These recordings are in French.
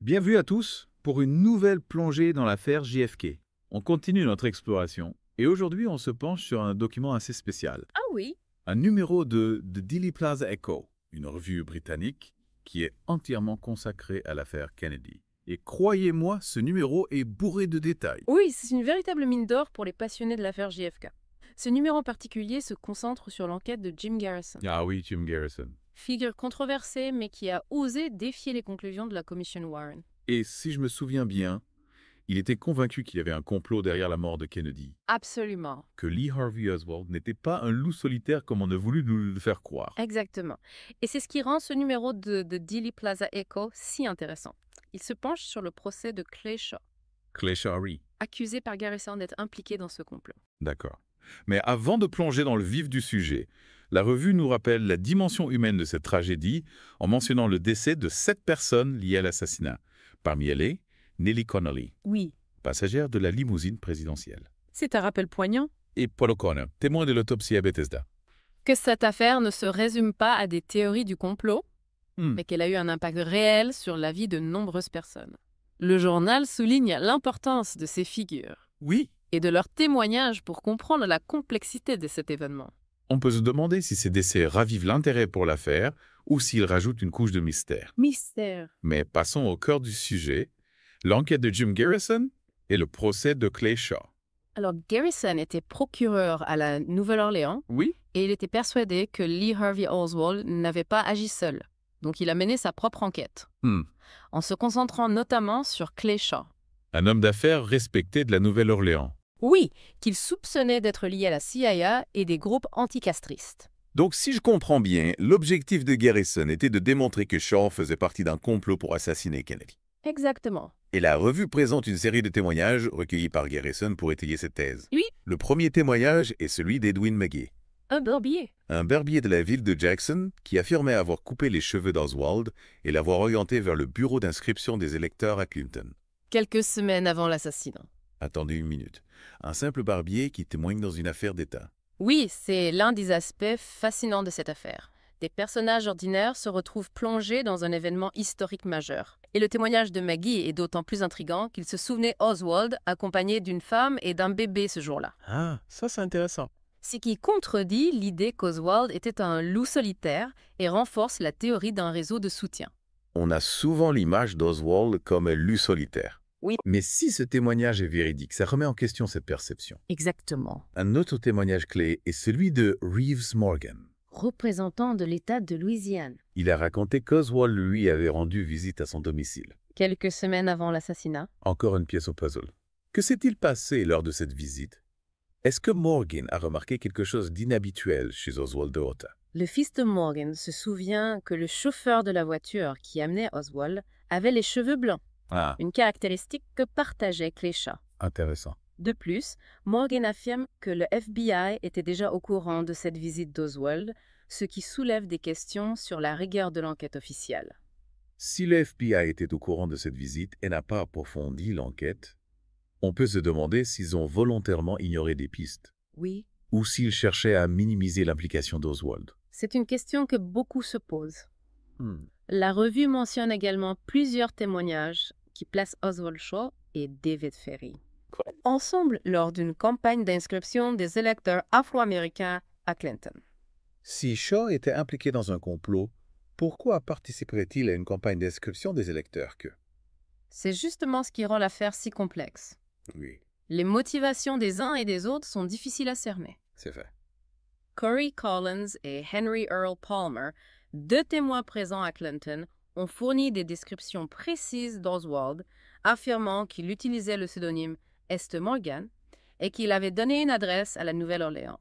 Bienvenue à tous pour une nouvelle plongée dans l'affaire JFK. On continue notre exploration et aujourd'hui on se penche sur un document assez spécial. Ah oui? Un numéro de The Daily Plaza Echo, une revue britannique qui est entièrement consacrée à l'affaire Kennedy. Et croyez-moi, ce numéro est bourré de détails. Oui, c'est une véritable mine d'or pour les passionnés de l'affaire JFK. Ce numéro en particulier se concentre sur l'enquête de Jim Garrison. Ah oui, Jim Garrison. Figure controversée, mais qui a osé défier les conclusions de la commission Warren. Et si je me souviens bien, il était convaincu qu'il y avait un complot derrière la mort de Kennedy, Absolument. que Lee Harvey Oswald n'était pas un loup solitaire comme on a voulu nous le faire croire. Exactement. Et c'est ce qui rend ce numéro de Daily Plaza Echo si intéressant. Il se penche sur le procès de Clay Shaw, Clay Shari. accusé par Garrison d'être impliqué dans ce complot. D'accord. Mais avant de plonger dans le vif du sujet, la revue nous rappelle la dimension humaine de cette tragédie en mentionnant le décès de 7 personnes liées à l'assassinat. Parmi elles, Nellie Connolly, Oui. passagère de la limousine présidentielle, C'est un rappel poignant et Paul O'Connor, témoin de l'autopsie à Bethesda. que cette affaire ne se résume pas à des théories du complot, mais qu'elle a eu un impact réel sur la vie de nombreuses personnes. Le journal souligne l'importance de ces figures Oui. et de leurs témoignages pour comprendre la complexité de cet événement. On peut se demander si ces décès ravivent l'intérêt pour l'affaire ou s'ils rajoutent une couche de mystère. Mystère. Mais passons au cœur du sujet, l'enquête de Jim Garrison et le procès de Clay Shaw. Alors, Garrison était procureur à la Nouvelle-Orléans Oui. et il était persuadé que Lee Harvey Oswald n'avait pas agi seul. Donc, il a mené sa propre enquête, en se concentrant notamment sur Clay Shaw. Un homme d'affaires respecté de la Nouvelle-Orléans. Oui, qu'il soupçonnait d'être lié à la CIA et des groupes anticastristes. Donc, si je comprends bien, l'objectif de Garrison était de démontrer que Shaw faisait partie d'un complot pour assassiner Kennedy. Exactement. Et la revue présente une série de témoignages recueillis par Garrison pour étayer cette thèse. Oui. Le premier témoignage est celui d'Edwin McGee, Un barbier. un barbier de la ville de Jackson qui affirmait avoir coupé les cheveux d'Oswald et l'avoir orienté vers le bureau d'inscription des électeurs à Clinton. Quelques semaines avant l'assassinat. Attendez une minute. Un simple barbier qui témoigne dans une affaire d'État. Oui, c'est l'un des aspects fascinants de cette affaire. Des personnages ordinaires se retrouvent plongés dans un événement historique majeur. Et le témoignage de Maggie est d'autant plus intrigant qu'il se souvenait Oswald accompagné d'une femme et d'un bébé ce jour-là. Ah, ça c'est intéressant. Ce qui contredit l'idée qu'Oswald était un loup solitaire et renforce la théorie d'un réseau de soutien. On a souvent l'image d'Oswald comme un loup solitaire. Mais si ce témoignage est véridique, ça remet en question cette perception. Exactement. Un autre témoignage clé est celui de Reeves Morgan. Représentant de l'État de Louisiane. Il a raconté qu'Oswald lui avait rendu visite à son domicile. Quelques semaines avant l'assassinat. Encore une pièce au puzzle. Que s'est-il passé lors de cette visite? Est-ce que Morgan a remarqué quelque chose d'inhabituel chez Oswald de Hota? Le fils de Morgan se souvient que le chauffeur de la voiture qui amenait Oswald avait les cheveux blancs, Ah, une caractéristique que partageait Clay Shaw. intéressant. De plus, Morgan affirme que le FBI était déjà au courant de cette visite d'Oswald, ce qui soulève des questions sur la rigueur de l'enquête officielle. Si le FBI était au courant de cette visite et n'a pas approfondi l'enquête, on peut se demander s'ils ont volontairement ignoré des pistes Oui, ou s'ils cherchaient à minimiser l'implication d'Oswald. c'est une question que beaucoup se posent. La revue mentionne également plusieurs témoignages qui placent Oswald Shaw et David Ferry ensemble lors d'une campagne d'inscription des électeurs afro-américains à Clinton. Si Shaw était impliqué dans un complot, pourquoi participerait-il à une campagne d'inscription des électeurs que... C'est justement ce qui rend l'affaire si complexe. Oui, Les motivations des uns et des autres sont difficiles à cerner. c'est vrai. Corey Collins et Henry Earl Palmer, 2 témoins présents à Clinton, ont fourni des descriptions précises d'Oswald, affirmant qu'il utilisait le pseudonyme Est Morgan et qu'il avait donné une adresse à la Nouvelle-Orléans.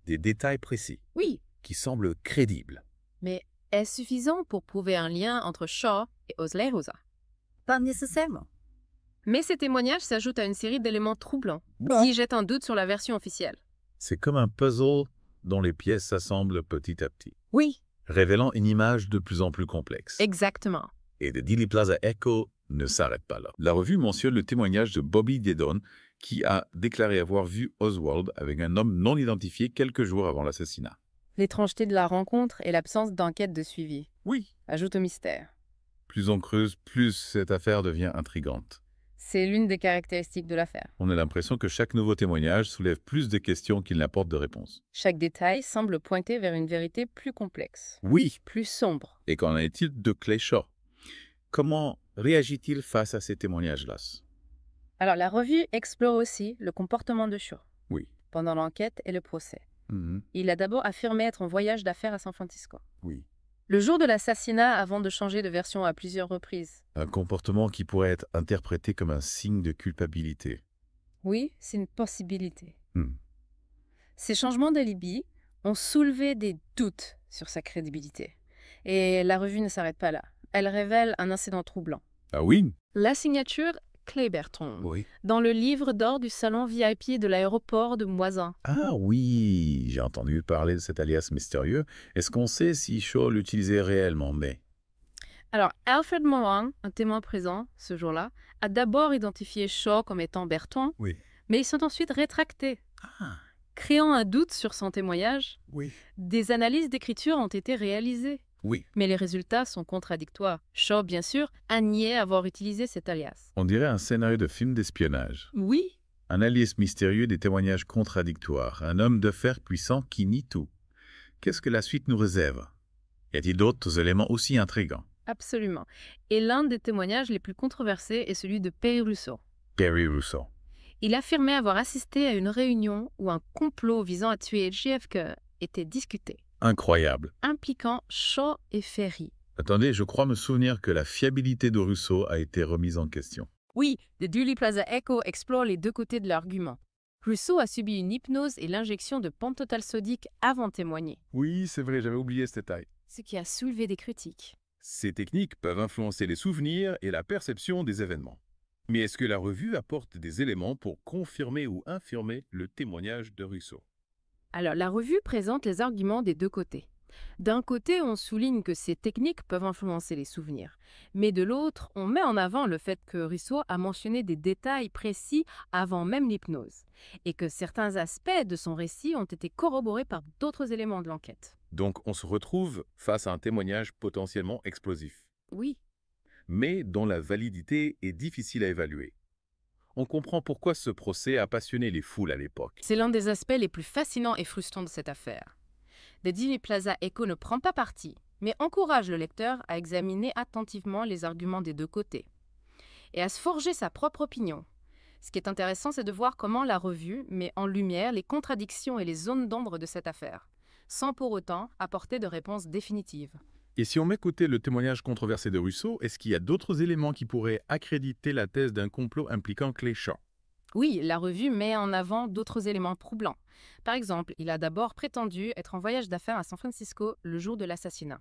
Des détails précis Oui, qui semblent crédibles. mais est-ce suffisant pour prouver un lien entre Shaw et Osley Rosa? Pas nécessairement. Mais ces témoignages s'ajoutent à une série d'éléments troublants qui jettent un doute sur la version officielle. C'est comme un puzzle dont les pièces s'assemblent petit à petit, Oui, révélant une image de plus en plus complexe. exactement. Et The Daily Plaza Echo ne s'arrête pas là. La revue mentionne le témoignage de Bobby Dedon, qui a déclaré avoir vu Oswald avec un homme non identifié quelques jours avant l'assassinat. L'étrangeté de la rencontre et l'absence d'enquête de suivi Oui. ajoutent au mystère. Plus on creuse, plus cette affaire devient intrigante. C'est l'une des caractéristiques de l'affaire. On a l'impression que chaque nouveau témoignage soulève plus de questions qu'il n'apporte de réponses. Chaque détail semble pointer vers une vérité plus complexe, Oui. plus sombre. Et qu'en est-il de Clay Shaw? Comment réagit-il face à ces témoignages-là? Alors, la revue explore aussi le comportement de Shaw Oui. pendant l'enquête et le procès. Mhm. Il a d'abord affirmé être en voyage d'affaires à San Francisco. Oui. Le jour de l'assassinat, avant de changer de version à plusieurs reprises. Un comportement qui pourrait être interprété comme un signe de culpabilité. Oui, c'est une possibilité. Hmm. Ces changements d'alibi ont soulevé des doutes sur sa crédibilité. Et la revue ne s'arrête pas là. Elle révèle un incident troublant. Ah oui? La signature Clay Bertrand Oui. dans le livre d'or du salon VIP de l'aéroport de Moisin. Ah oui, j'ai entendu parler de cet alias mystérieux. Est-ce qu'on sait si Shaw l'utilisait réellement? Mais Alors, Alfred Moran, un témoin présent ce jour-là, a d'abord identifié Shaw comme étant Bertrand, oui. mais ils sont ensuite rétractés. Ah Créant un doute sur son témoignage, oui. des analyses d'écriture ont été réalisées. Oui. Mais les résultats sont contradictoires. Shaw, bien sûr, a nié avoir utilisé cet alias. On dirait un scénario de film d'espionnage. Oui, Un alias mystérieux, des témoignages contradictoires. Un homme de fer puissant qui nie tout. Qu'est-ce que la suite nous réserve? Y a-t-il d'autres éléments aussi intrigants? absolument. Et l'un des témoignages les plus controversés est celui de Perry Rousseau. Perry Rousseau. Il affirmait avoir assisté à une réunion où un complot visant à tuer JFK était discuté, Incroyable. impliquant Shaw et Ferry. Attendez, je crois me souvenir que la fiabilité de Rousseau a été remise en question. Oui, The Dealey Plaza Echo explore les deux côtés de l'argument. Rousseau a subi une hypnose et l'injection de pentothal sodique avant de témoigner, Oui, c'est vrai, j'avais oublié ce détail. ce qui a soulevé des critiques. Ces techniques peuvent influencer les souvenirs et la perception des événements. Mais est-ce que la revue apporte des éléments pour confirmer ou infirmer le témoignage de Rousseau? Alors, la revue présente les arguments des deux côtés. D'un côté, on souligne que ces techniques peuvent influencer les souvenirs. Mais de l'autre, on met en avant le fait que Rousseau a mentionné des détails précis avant même l'hypnose, et que certains aspects de son récit ont été corroborés par d'autres éléments de l'enquête. Donc on se retrouve face à un témoignage potentiellement explosif, Oui, mais dont la validité est difficile à évaluer. On comprend pourquoi ce procès a passionné les foules à l'époque. c'est l'un des aspects les plus fascinants et frustrants de cette affaire. The Dealey Plaza Echo ne prend pas parti, mais encourage le lecteur à examiner attentivement les arguments des deux côtés et à se forger sa propre opinion. Ce qui est intéressant, c'est de voir comment la revue met en lumière les contradictions et les zones d'ombre de cette affaire, sans pour autant apporter de réponse définitive. Et si on met côté le témoignage controversé de Rousseau, est-ce qu'il y a d'autres éléments qui pourraient accréditer la thèse d'un complot impliquant Clay Shaw? Oui, la revue met en avant d'autres éléments troublants. Par exemple, il a d'abord prétendu être en voyage d'affaires à San Francisco le jour de l'assassinat,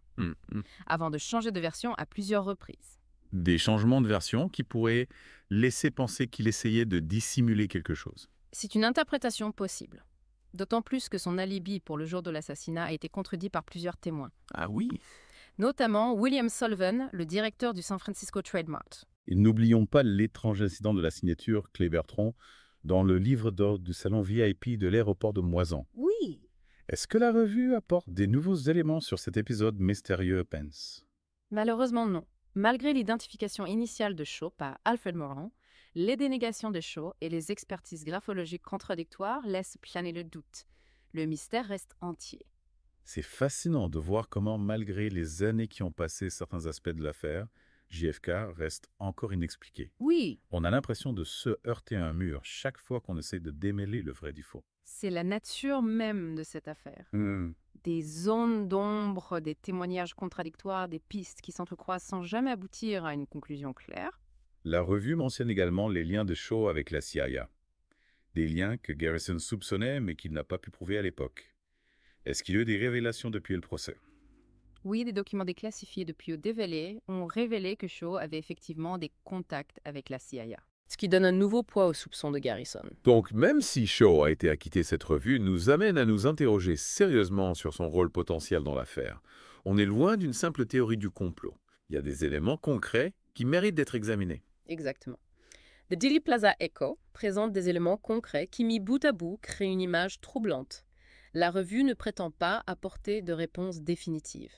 avant de changer de version à plusieurs reprises. Des changements de version qui pourraient laisser penser qu'il essayait de dissimuler quelque chose. C'est une interprétation possible. D'autant plus que son alibi pour le jour de l'assassinat a été contredit par plusieurs témoins, Ah oui? notamment William Sullivan, le directeur du San Francisco Trade Mart. Et n'oublions pas l'étrange incident de la signature Clay Bertrand dans le livre d'or du salon VIP de l'aéroport de Moisan. Oui. Est-ce que la revue apporte des nouveaux éléments sur cet épisode mystérieux, Pence? Malheureusement non. Malgré l'identification initiale de Shaw par Alfred Moran, les dénégations de Shaw et les expertises graphologiques contradictoires laissent planer le doute. Le mystère reste entier. C'est fascinant de voir comment, malgré les années qui ont passé certains aspects de l'affaire, JFK reste encore inexpliqué. Oui. On a l'impression de se heurter à un mur chaque fois qu'on essaie de démêler le vrai du faux. C'est la nature même de cette affaire. Des zones d'ombre, des témoignages contradictoires, des pistes qui s'entrecroisent sans jamais aboutir à une conclusion claire. La revue mentionne également les liens de Shaw avec la CIA. Des liens que Garrison soupçonnait mais qu'il n'a pas pu prouver à l'époque. Est-ce qu'il y a eu des révélations depuis le procès? Oui, des documents déclassifiés depuis dévoilés ont révélé que Shaw avait effectivement des contacts avec la CIA. Ce qui donne un nouveau poids aux soupçons de Garrison. Donc même si Shaw a été acquitté, cette revue nous amène à nous interroger sérieusement sur son rôle potentiel dans l'affaire. On est loin d'une simple théorie du complot. Il y a des éléments concrets qui méritent d'être examinés. Exactement. The Dealey Plaza Echo présente des éléments concrets qui, mis bout à bout, créent une image troublante. La revue ne prétend pas apporter de réponse définitive.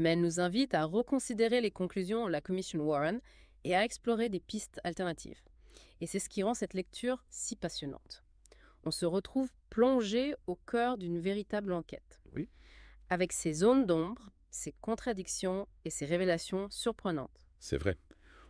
mais elle nous invite à reconsidérer les conclusions de la commission Warren et à explorer des pistes alternatives. Et c'est ce qui rend cette lecture si passionnante. On se retrouve plongé au cœur d'une véritable enquête. Oui. Avec ses zones d'ombre, ses contradictions et ses révélations surprenantes. C'est vrai.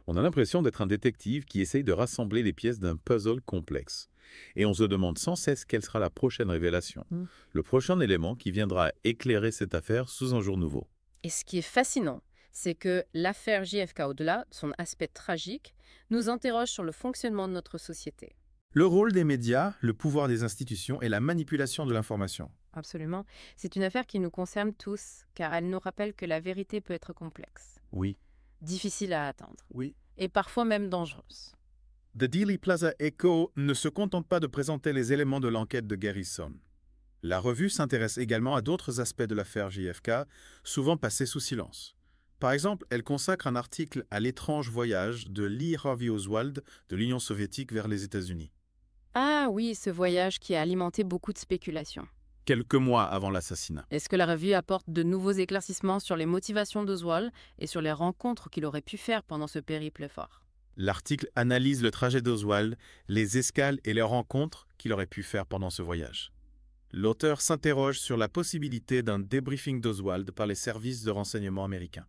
On a l'impression d'être un détective qui essaye de rassembler les pièces d'un puzzle complexe. Et on se demande sans cesse quelle sera la prochaine révélation, le prochain élément qui viendra éclairer cette affaire sous un jour nouveau. Et ce qui est fascinant, c'est que l'affaire JFK, au-delà de son aspect tragique, nous interroge sur le fonctionnement de notre société. Le rôle des médias, le pouvoir des institutions et la manipulation de l'information. Absolument. C'est une affaire qui nous concerne tous, car elle nous rappelle que la vérité peut être complexe, Oui. difficile à atteindre, Oui. et parfois même dangereuse. The Dealey Plaza Echo ne se contente pas de présenter les éléments de l'enquête de Garrison. La revue s'intéresse également à d'autres aspects de l'affaire JFK, souvent passés sous silence. Par exemple, elle consacre un article à l'étrange voyage de Lee Harvey Oswald de l'Union soviétique vers les États-Unis. Ah oui, ce voyage qui a alimenté beaucoup de spéculations. Quelques mois avant l'assassinat. Est-ce que la revue apporte de nouveaux éclaircissements sur les motivations d'Oswald et sur les rencontres qu'il aurait pu faire pendant ce périple fort? L'article analyse le trajet d'Oswald, les escales et les rencontres qu'il aurait pu faire pendant ce voyage. L'auteur s'interroge sur la possibilité d'un débriefing d'Oswald par les services de renseignement américains.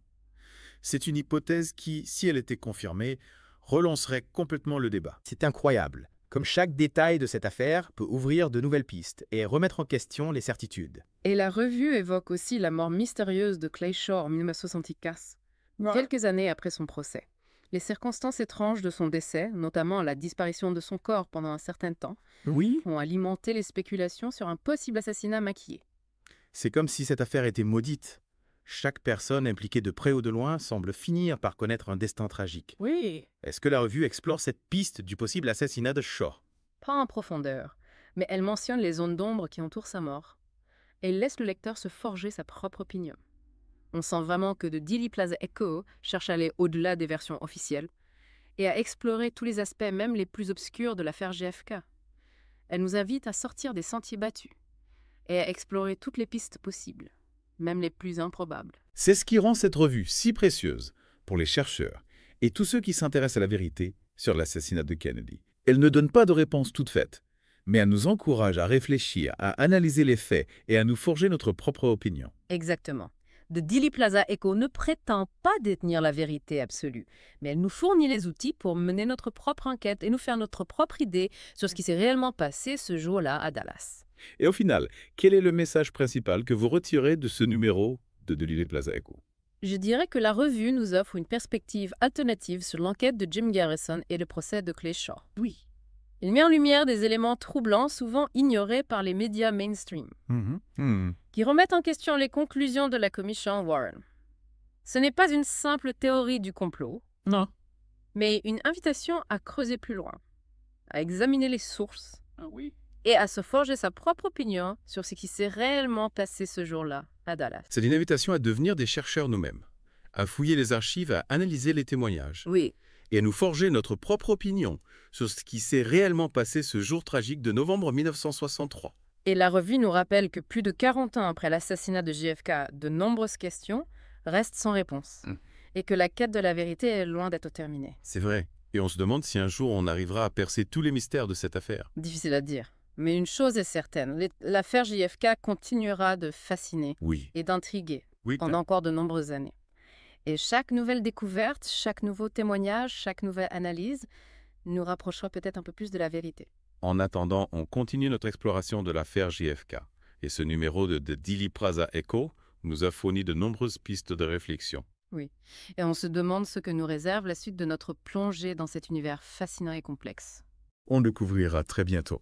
C'est une hypothèse qui, si elle était confirmée, relancerait complètement le débat. C'est incroyable. Comme chaque détail de cette affaire peut ouvrir de nouvelles pistes et remettre en question les certitudes. Et la revue évoque aussi la mort mystérieuse de Clay Shaw en 1974, quelques années après son procès. Les circonstances étranges de son décès, notamment la disparition de son corps pendant un certain temps, Oui. ont alimenté les spéculations sur un possible assassinat maquillé. C'est comme si cette affaire était maudite. Chaque personne impliquée de près ou de loin semble finir par connaître un destin tragique. Oui. Est-ce que la revue explore cette piste du possible assassinat de Shaw? Pas en profondeur, mais elle mentionne les zones d'ombre qui entourent sa mort. Elle laisse le lecteur se forger sa propre opinion. On sent vraiment que The Dealey Plaza Echo cherche à aller au-delà des versions officielles et à explorer tous les aspects, même les plus obscurs, de l'affaire JFK. Elle nous invite à sortir des sentiers battus et à explorer toutes les pistes possibles, même les plus improbables. C'est ce qui rend cette revue si précieuse pour les chercheurs et tous ceux qui s'intéressent à la vérité sur l'assassinat de Kennedy. Elle ne donne pas de réponse toute faite, mais elle nous encourage à réfléchir, à analyser les faits et à nous forger notre propre opinion. Exactement. The Dealey Plaza Echo ne prétend pas détenir la vérité absolue, mais elle nous fournit les outils pour mener notre propre enquête et nous faire notre propre idée sur ce qui s'est réellement passé ce jour-là à Dallas. Et au final, quel est le message principal que vous retirez de ce numéro de Dealey Plaza Echo? Je dirais que la revue nous offre une perspective alternative sur l'enquête de Jim Garrison et le procès de Clay Shaw. Oui. Il met en lumière des éléments troublants souvent ignorés par les médias mainstream, qui remettent en question les conclusions de la commission Warren. Ce n'est pas une simple théorie du complot, Non. mais une invitation à creuser plus loin, à examiner les sources Ah oui. et à se forger sa propre opinion sur ce qui s'est réellement passé ce jour-là à Dallas. C'est une invitation à devenir des chercheurs nous-mêmes, à fouiller les archives, à analyser les témoignages Oui, et à nous forger notre propre opinion sur ce qui s'est réellement passé ce jour tragique de novembre 1963. et la revue nous rappelle que plus de 40 ans après l'assassinat de JFK, de nombreuses questions restent sans réponse, et que la quête de la vérité est loin d'être terminée. C'est vrai. Et on se demande si un jour on arrivera à percer tous les mystères de cette affaire. Difficile à dire. Mais une chose est certaine, l'affaire JFK continuera de fasciner Oui. et d'intriguer Oui. pendant encore de nombreuses années. Et chaque nouvelle découverte, chaque nouveau témoignage, chaque nouvelle analyse nous rapprochera peut-être un peu plus de la vérité. En attendant, on continue notre exploration de l'affaire JFK. Et ce numéro de The Dealey Plaza Echo nous a fourni de nombreuses pistes de réflexion. Et on se demande ce que nous réserve la suite de notre plongée dans cet univers fascinant et complexe. On découvrira très bientôt.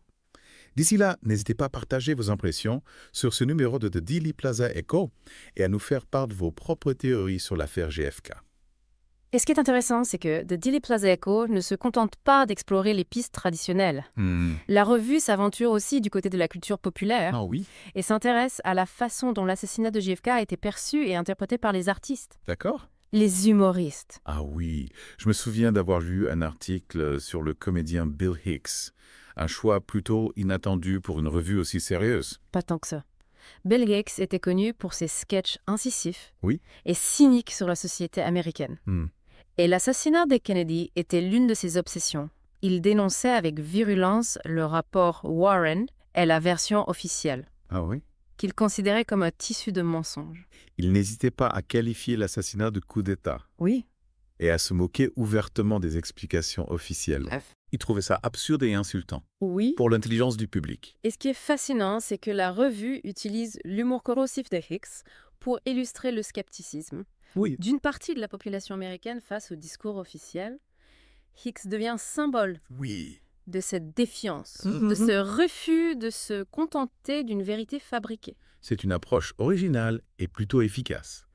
D'ici là, n'hésitez pas à partager vos impressions sur ce numéro de The Dealey Plaza Echo et à nous faire part de vos propres théories sur l'affaire JFK. Et ce qui est intéressant, c'est que The Dealey Plaza Echo ne se contente pas d'explorer les pistes traditionnelles. La revue s'aventure aussi du côté de la culture populaire Ah oui, et s'intéresse à la façon dont l'assassinat de JFK a été perçu et interprété par les artistes, d'accord. les humoristes. Ah oui, je me souviens d'avoir lu un article sur le comédien Bill Hicks. Un choix plutôt inattendu pour une revue aussi sérieuse. Pas tant que ça. Bill Gates était connu pour ses sketchs incisifs Oui. et cyniques sur la société américaine. Et l'assassinat de Kennedy était l'une de ses obsessions. Il dénonçait avec virulence le rapport Warren et la version officielle, Ah oui? qu'il considérait comme un tissu de mensonges. Il n'hésitait pas à qualifier l'assassinat de coup d'État Oui. et à se moquer ouvertement des explications officielles. Bref. Il trouvait ça absurde et insultant Oui. pour l'intelligence du public. Et ce qui est fascinant, c'est que la revue utilise l'humour corrosif de Hicks pour illustrer le scepticisme Oui. d'une partie de la population américaine face au discours officiel. Hicks devient symbole Oui. de cette défiance, de ce refus de se contenter d'une vérité fabriquée. C'est une approche originale et plutôt efficace.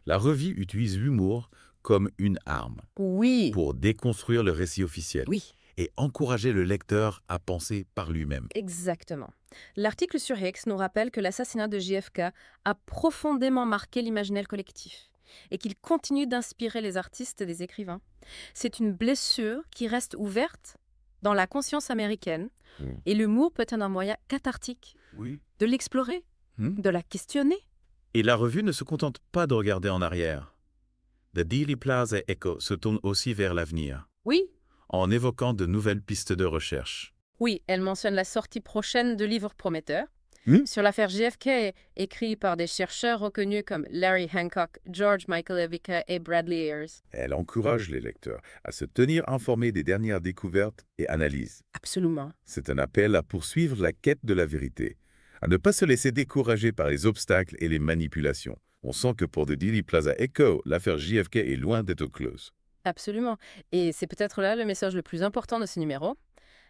La revue utilise l'humour comme une arme Oui. pour déconstruire le récit officiel Oui. et encourager le lecteur à penser par lui-même. Exactement. L'article sur Hicks nous rappelle que l'assassinat de JFK a profondément marqué l'imaginaire collectif et qu'il continue d'inspirer les artistes et les écrivains. C'est une blessure qui reste ouverte dans la conscience américaine et l'humour peut être un moyen cathartique Oui. de l'explorer, de la questionner. Et la revue ne se contente pas de regarder en arrière. The Dealey Plaza Echo se tourne aussi vers l'avenir, Oui. en évoquant de nouvelles pistes de recherche. Oui, elle mentionne la sortie prochaine de livres prometteurs sur l'affaire JFK, écrit par des chercheurs reconnus comme Larry Hancock, George Michael Ivica et Bradley Ayers. Elle encourage les lecteurs à se tenir informés des dernières découvertes et analyses. Absolument. C'est un appel à poursuivre la quête de la vérité, à ne pas se laisser décourager par les obstacles et les manipulations. On sent que pour The Dealey Plaza Echo, l'affaire JFK est loin d'être close. Absolument. Et c'est peut-être là le message le plus important de ce numéro.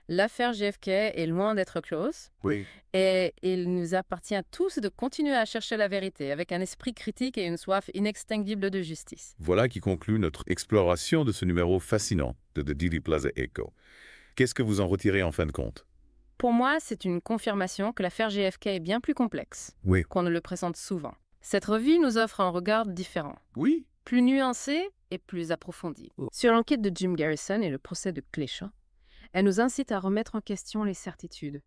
L'affaire JFK est loin d'être close. Oui. Et il nous appartient à tous de continuer à chercher la vérité avec un esprit critique et une soif inextinguible de justice. Voilà qui conclut notre exploration de ce numéro fascinant de The Dealey Plaza Echo. Qu'est-ce que vous en retirez en fin de compte? Pour moi, c'est une confirmation que l'affaire JFK est bien plus complexe Oui. qu'on ne le présente souvent. Cette revue nous offre un regard différent, Oui. plus nuancé et plus approfondi. Sur l'enquête de Jim Garrison et le procès de Clécha, elle nous incite à remettre en question les certitudes,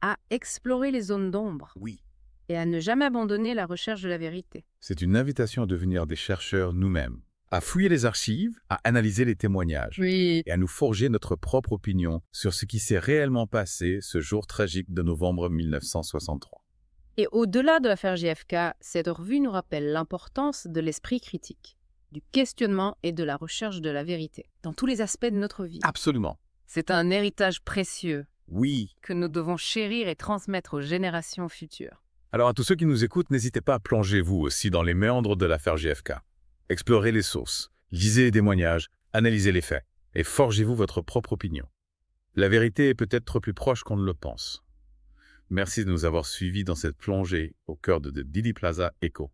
à explorer les zones d'ombre Oui. et à ne jamais abandonner la recherche de la vérité. C'est une invitation à devenir des chercheurs nous-mêmes, à fouiller les archives, à analyser les témoignages Oui. et à nous forger notre propre opinion sur ce qui s'est réellement passé ce jour tragique de novembre 1963. Et au-delà de l'affaire JFK, cette revue nous rappelle l'importance de l'esprit critique, du questionnement et de la recherche de la vérité, dans tous les aspects de notre vie. Absolument. C'est un héritage précieux Oui. que nous devons chérir et transmettre aux générations futures. Alors à tous ceux qui nous écoutent, n'hésitez pas à plonger vous aussi dans les méandres de l'affaire JFK. Explorez les sources, lisez les témoignages, analysez les faits et forgez-vous votre propre opinion. La vérité est peut-être plus proche qu'on ne le pense. Merci de nous avoir suivis dans cette plongée au cœur de The Dealey Plaza Echo.